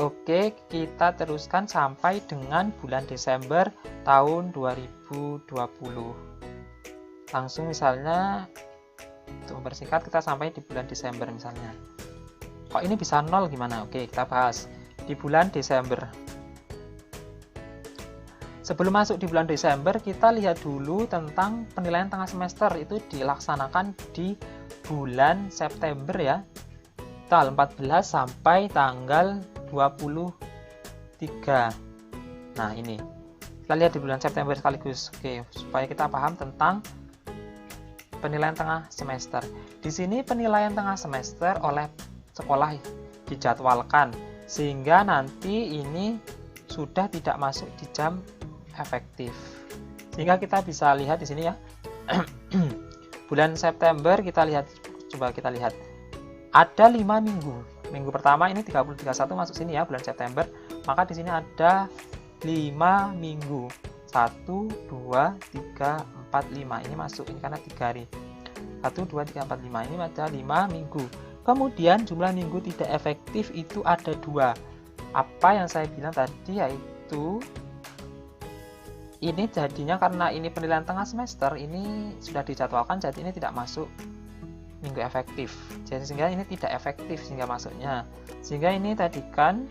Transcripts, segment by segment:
Oke, kita teruskan sampai dengan bulan Desember tahun 2020. Langsung misalnya, untuk mempersingkat kita sampai di bulan Desember misalnya. Kok ini bisa 0 gimana? Oke, kita bahas. Di bulan Desember. Sebelum masuk di bulan Desember, kita lihat dulu tentang penilaian tengah semester. Itu dilaksanakan di bulan September ya. Tanggal 14 sampai tanggal 23. Nah, ini. Kita lihat di bulan September sekaligus. Oke, supaya kita paham tentang penilaian tengah semester. Di sini penilaian tengah semester oleh sekolah dijadwalkan sehingga nanti ini sudah tidak masuk di jam efektif. Sehingga kita bisa lihat di sini ya. Bulan September coba kita lihat. Ada 5 minggu. Minggu pertama ini 30-31 masuk sini ya, bulan September. Maka di sini ada 5 minggu. 1 2 3 4 5. Ini masuk ini karena 3 hari. 1 2 3 4 5. Ini ada 5 minggu. Kemudian jumlah minggu tidak efektif itu ada 2. Apa yang saya bilang tadi yaitu ini jadinya karena ini penilaian tengah semester ini sudah dijadwalkan, jadi ini tidak masuk minggu efektif. Jadi sehingga ini tidak efektif sehingga masuknya. Sehingga ini tadi kan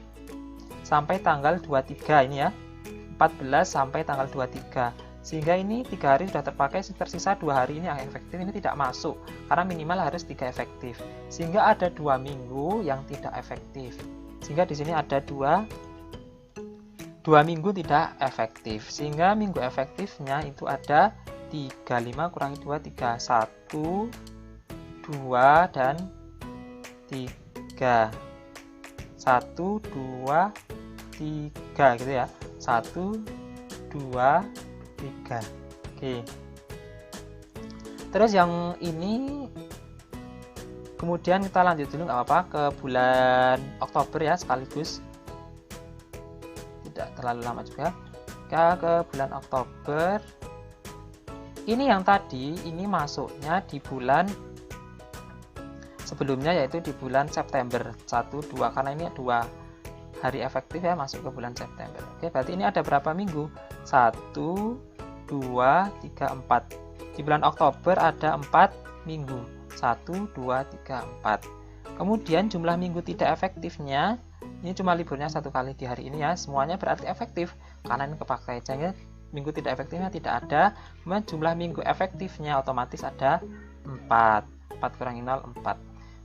sampai tanggal 23 ini ya. 14 sampai tanggal 23. Sehingga ini 3 hari sudah terpakai, tersisa 2 hari ini yang efektif ini tidak masuk karena minimal harus 3 efektif. Sehingga ada 2 minggu yang tidak efektif. Sehingga di sini ada 2 minggu tidak efektif, sehingga minggu efektifnya itu ada 35 kurangi 2, 3, 1, 2, dan 3. 1, 2, 3 gitu ya. 1, 2, 3. Oke. Terus yang ini kemudian kita lanjut dulu nggak apa-apa ke bulan Oktober ya sekaligus. Tidak terlalu lama juga. Ke bulan Oktober. Ini yang tadi ini masuknya di bulan sebelumnya yaitu di bulan September 1 2 karena ini 2 hari efektif ya masuk ke bulan September. Oke, berarti ini ada berapa minggu? 1 2 3 4. Di bulan Oktober ada 4 minggu. 1 2 3 4. Kemudian jumlah minggu tidak efektifnya ini cuma liburnya 1 kali di hari ini ya, semuanya berarti efektif karena ini kepakai. Jadi minggu tidak efektifnya tidak ada. Kemudian jumlah minggu efektifnya otomatis ada 4. 4 kurangi 0 4.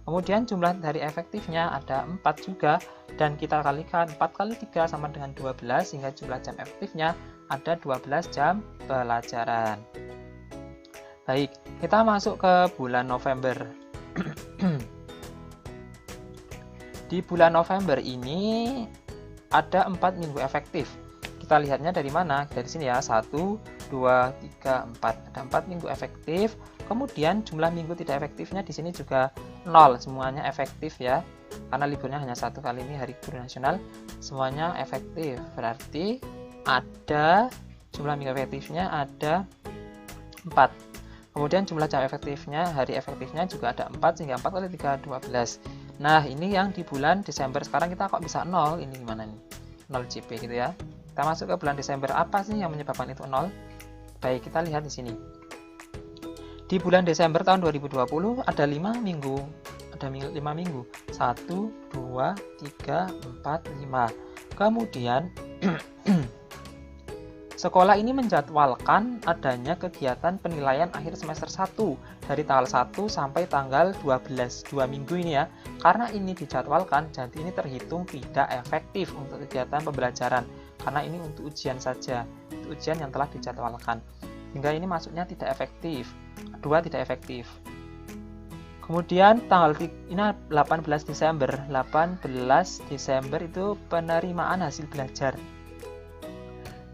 Kemudian jumlah hari efektifnya ada 4 juga dan kita kalikan 4 kali 3 sama dengan 12 sehingga jumlah jam efektifnya ada 12 jam pelajaran. Baik, kita masuk ke bulan November. Di bulan November ini ada 4 minggu efektif. Kita lihatnya dari mana? Dari sini ya, 1, 2, 3, 4. Ada 4 minggu efektif. Kemudian jumlah minggu tidak efektifnya di sini juga 0. Semuanya efektif ya. Karena liburnya hanya 1 kali ini hari guru nasional. Semuanya efektif. Berarti ada jumlah minggu efektifnya ada 4. Kemudian jumlah jam efektifnya, hari efektifnya juga ada 4 sehingga 4 kali 3 12. Nah, ini yang di bulan Desember. Sekarang kita kok bisa 0? Ini gimana nih? 0 CP gitu ya. Kita masuk ke bulan Desember. Apa sih yang menyebabkan itu 0? Baik, kita lihat di sini. Di bulan Desember tahun 2020 ada 5 minggu. Ada 5 minggu. 1, 2, 3, 4, 5. Kemudian sekolah ini menjadwalkan adanya kegiatan penilaian akhir semester 1 dari tanggal 1 sampai tanggal 12, 2 minggu ini ya. Karena ini dijadwalkan, jadi ini terhitung tidak efektif untuk kegiatan pembelajaran. Karena ini untuk ujian saja, untuk ujian yang telah dijadwalkan. Hingga ini masuknya tidak efektif, 2 tidak efektif. Kemudian tanggal ini 18 Desember. 18 Desember itu penerimaan hasil belajar.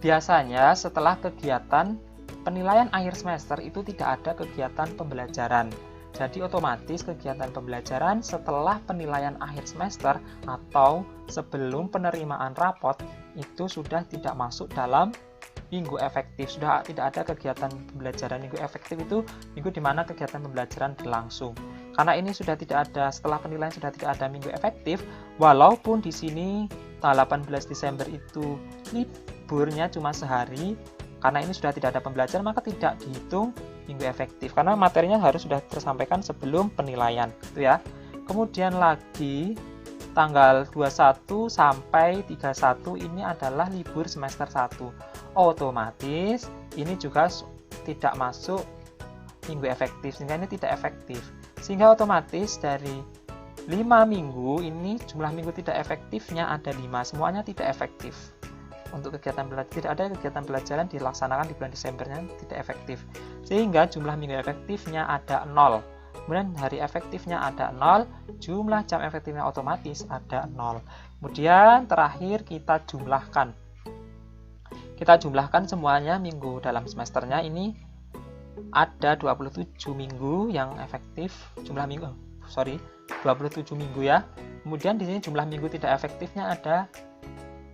Biasanya setelah kegiatan penilaian akhir semester itu tidak ada kegiatan pembelajaran. Jadi otomatis kegiatan pembelajaran setelah penilaian akhir semester atau sebelum penerimaan rapot itu sudah tidak masuk dalam minggu efektif. Sudah tidak ada kegiatan pembelajaran. Minggu efektif itu minggu di mana kegiatan pembelajaran berlangsung. Karena ini sudah tidak ada, setelah penilaian sudah tidak ada minggu efektif, walaupun di sini tanggal 18 Desember itu liburnya cuma sehari, karena ini sudah tidak ada pembelajaran maka tidak dihitung minggu efektif karena materinya harus sudah tersampaikan sebelum penilaian gitu ya. Kemudian lagi tanggal 21 sampai 31 ini adalah libur semester 1. Otomatis ini juga tidak masuk minggu efektif sehingga ini tidak efektif. Sehingga otomatis dari 5 minggu ini jumlah minggu tidak efektifnya ada 5, semuanya tidak efektif. Untuk kegiatan belajar, tidak ada kegiatan pelajaran dilaksanakan di bulan Desembernya tidak efektif. Sehingga jumlah minggu efektifnya ada 0. Kemudian hari efektifnya ada 0, jumlah jam efektifnya otomatis ada 0. Kemudian terakhir kita jumlahkan. Kita jumlahkan semuanya minggu dalam semesternya ini ada 27 minggu yang efektif, jumlah minggu 27 minggu ya. Kemudian di sini jumlah minggu tidak efektifnya ada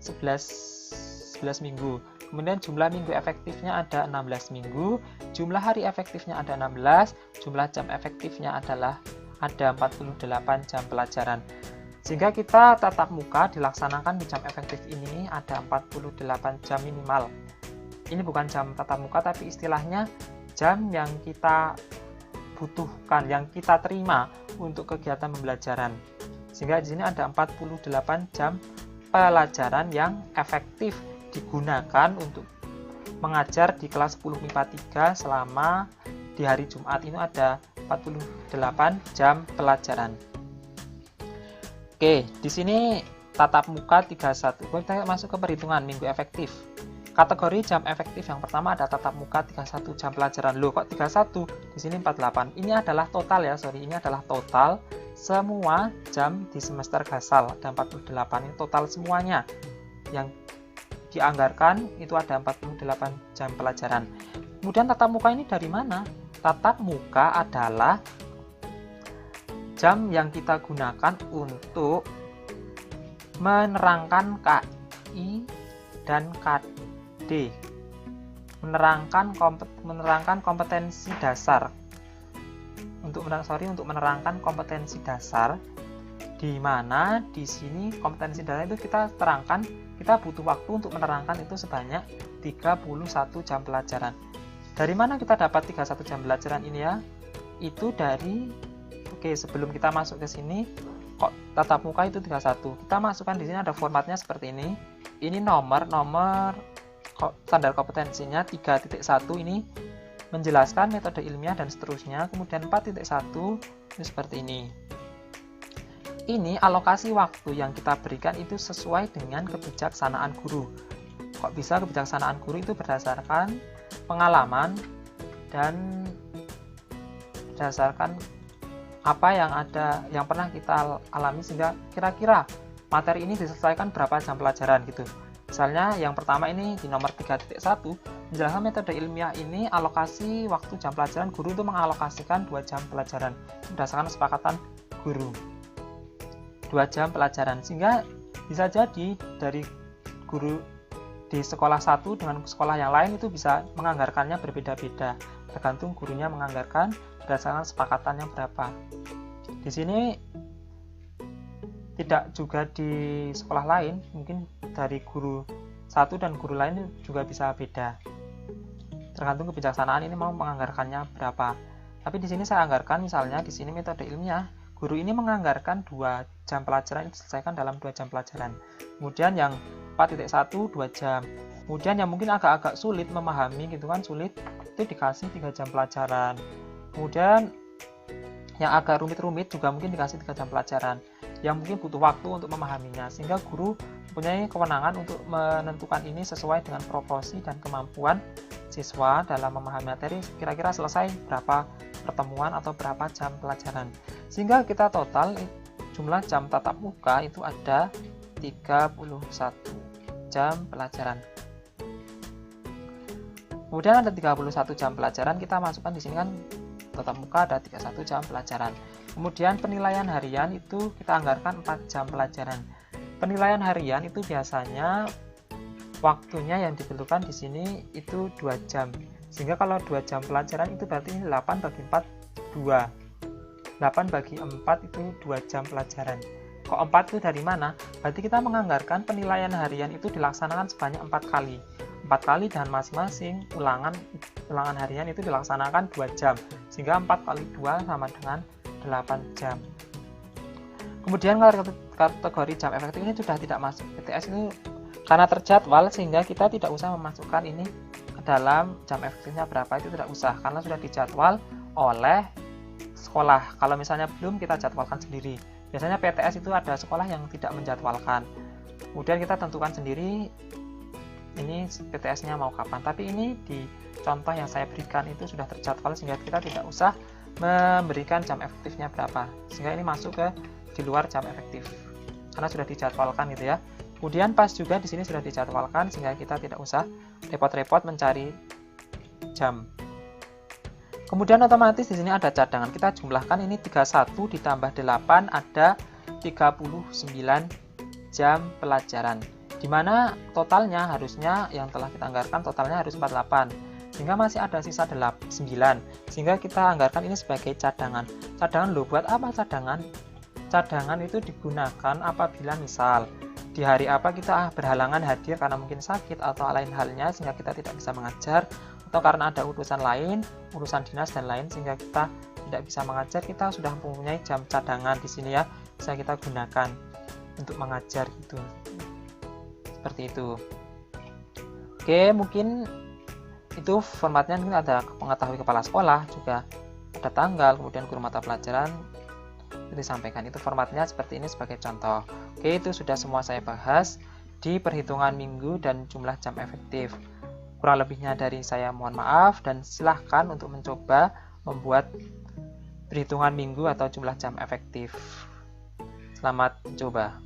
11 minggu. Kemudian jumlah minggu efektifnya ada 16 minggu, jumlah hari efektifnya ada 16, jumlah jam efektifnya adalah ada 48 jam pelajaran. Sehingga kita tatap muka dilaksanakan di jam efektif ini ada 48 jam minimal. Ini bukan jam tatap muka tapi istilahnya jam yang kita butuhkan, yang kita terima untuk kegiatan pembelajaran. Sehingga di sini ada 48 jam pelajaran yang efektif digunakan untuk mengajar di kelas 10 MIPA 3 selama di hari Jumat ini ada 48 jam pelajaran. Oke, di sini tatap muka 31. Kita masuk ke perhitungan minggu efektif. Kategori jam efektif yang pertama ada tatap muka 31 jam pelajaran. Loh, kok 31? Di sini 48. Ini adalah total ya, ini adalah total semua jam di semester Gasal. Ada 48, ini total semuanya. Yang dianggarkan itu ada 48 jam pelajaran. Kemudian tatap muka ini dari mana? Tatap muka adalah jam yang kita gunakan untuk menerangkan KI dan KD, menerangkan kompetensi dasar. Untuk menerangkan kompetensi dasar, di mana di sini kompetensi dasar itu kita terangkan, kita butuh waktu untuk menerangkan itu sebanyak 31 jam pelajaran. Dari mana kita dapat 31 jam pelajaran ini ya? Itu dari sebelum kita masuk ke sini, kok tatap muka itu 31. Kita masukkan di sini ada formatnya seperti ini. Ini nomor standar kompetensinya 3.1 ini menjelaskan metode ilmiah dan seterusnya. Kemudian 4.1 ini seperti ini. Ini alokasi waktu yang kita berikan itu sesuai dengan kebijaksanaan guru. Kok bisa kebijaksanaan guru itu berdasarkan pengalaman dan berdasarkan apa yang pernah kita alami, sehingga kira-kira materi ini diselesaikan berapa jam pelajaran gitu. Misalnya yang pertama ini di nomor 3.1 menjelaskan metode ilmiah ini alokasi waktu jam pelajaran, guru itu mengalokasikan 2 jam pelajaran berdasarkan kesepakatan guru, 2 jam pelajaran. Sehingga bisa jadi dari guru di sekolah satu dengan sekolah yang lain itu bisa menganggarkannya berbeda-beda, tergantung gurunya menganggarkan berdasarkan kesepakatannya berapa. Di sini tidak juga di sekolah lain, mungkin dari guru satu dan guru lain juga bisa beda, tergantung kebijaksanaan ini mau menganggarkannya berapa. Tapi di sini saya anggarkan, misalnya di sini metode ilmiah, guru ini menganggarkan 2 jam pelajaran diselesaikan dalam 2 jam pelajaran. Kemudian yang 4.1 2 jam. Kemudian yang mungkin agak-agak sulit memahami gitu kan, sulit, itu dikasih 3 jam pelajaran. Kemudian yang agak rumit-rumit juga mungkin dikasih 3 jam pelajaran, yang mungkin butuh waktu untuk memahaminya, sehingga guru mempunyai kewenangan untuk menentukan ini sesuai dengan proporsi dan kemampuan siswa dalam memahami materi, kira-kira selesai berapa pertemuan atau berapa jam pelajaran. Sehingga kita total jumlah jam tatap muka itu ada 31 jam pelajaran. Kemudian ada 31 jam pelajaran, kita masukkan di sini kan tatap muka ada 31 jam pelajaran. Kemudian penilaian harian itu kita anggarkan 4 jam pelajaran. Penilaian harian itu biasanya waktunya yang dibutuhkan di sini itu 2 jam. Sehingga kalau 2 jam pelajaran itu berarti 8 bagi 4 2. 8 bagi 4 itu 2 jam pelajaran. Kok 4 itu dari mana? Berarti kita menganggarkan penilaian harian itu dilaksanakan sebanyak 4 kali. 4 kali dan masing-masing ulangan harian itu dilaksanakan 2 jam. Sehingga 4 kali 2 sama dengan 8 jam. Kemudian kategori jam efektif ini sudah tidak masuk. PTS ini karena terjadwal sehingga kita tidak usah memasukkan ini ke dalam jam efektifnya berapa, itu tidak usah karena sudah dijadwal oleh sekolah. Kalau misalnya belum, kita jadwalkan sendiri. Biasanya PTS itu ada sekolah yang tidak menjadwalkan. Kemudian kita tentukan sendiri ini PTS-nya mau kapan. Tapi ini di contoh yang saya berikan itu sudah terjadwal sehingga kita tidak usah memberikan jam efektifnya berapa. Sehingga ini masuk ke di luar jam efektif. Karena sudah dijadwalkan gitu ya. Kemudian pas juga di sini sudah dijadwalkan sehingga kita tidak usah repot-repot mencari jam. Kemudian otomatis di sini ada cadangan. Kita jumlahkan ini 31 ditambah 8 ada 39 jam pelajaran. Di mana totalnya harusnya yang telah kita anggarkan totalnya harus 48. Sehingga masih ada sisa 9. Sehingga kita anggarkan ini sebagai cadangan. Cadangan loh, buat apa cadangan? Cadangan itu digunakan apabila misal di hari apa kita berhalangan hadir karena mungkin sakit atau lain halnya sehingga kita tidak bisa mengajar, atau karena ada urusan lain, urusan dinas dan lain sehingga kita tidak bisa mengajar, kita sudah mempunyai jam cadangan di sini ya, bisa kita gunakan untuk mengajar gitu. Seperti itu. Oke, mungkin itu formatnya. Mungkin ada pengetahui kepala sekolah, juga ada tanggal, kemudian guru mata pelajaran itu disampaikan. Itu formatnya seperti ini sebagai contoh. Oke, itu sudah semua saya bahas di perhitungan minggu dan jumlah jam efektif. Kurang lebihnya dari saya mohon maaf dan silahkan untuk mencoba membuat perhitungan minggu atau jumlah jam efektif. Selamat mencoba.